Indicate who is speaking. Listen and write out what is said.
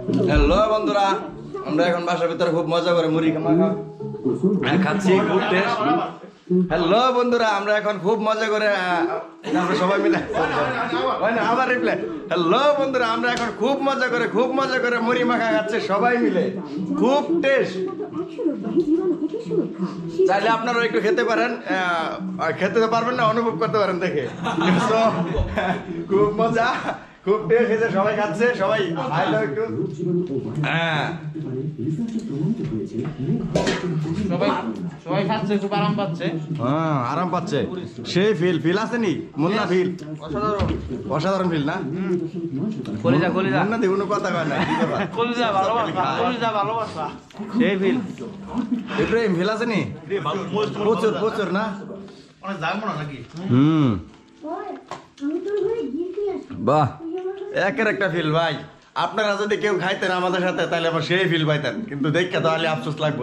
Speaker 1: Hello বন্ধুরা, আমরা এখন বাসার ভিতরে খুব মজা করে মুড়ি মাখা খাচ্ছি, খুব টেস্ট। হ্যালো বন্ধুরা, আমরা এখন খুব মজা করে আমরা সবাই মিলে আবার রিপ্লাই। হ্যালো বন্ধুরা, আমরা এখন খুব মজা করে মুড়ি মাখা খাচ্ছি সবাই মিলে, খুব টেস্ট। চাইলে আপনারা একটু খেতে পারেন, খেতে তো পারবেন না, অনুভব করতে পারেন দেখে। তো খুব মজা, খুব টেস্ট হয়েছে, সবাই খাচ্ছে, সবাই খাইলো একটু। হ্যাঁ,
Speaker 2: সবাই খাচ্ছে, খুব আরাম পাচ্ছে।
Speaker 1: হ্যাঁ, আরাম পাচ্ছে। সেই ফিল আছে নি মুন্না, ফিল অসাধারণ ফিল না?
Speaker 2: কলিজা
Speaker 1: মুন্না দিয়ে কোনো কথা কয় না,
Speaker 2: কলিজা ভালোবাসা সেই ফিল।
Speaker 1: ইব্রাহিম ফিল আছে নি? প্রচুর না? বাহ, একের একটা ফিল ভাই। আপনারা যদি কেউ খাইতেন আমাদের সাথে তাহলে আবার সেই ফিল পাইতেন, কিন্তু দেখে তো আলি আফসোস লাগবো।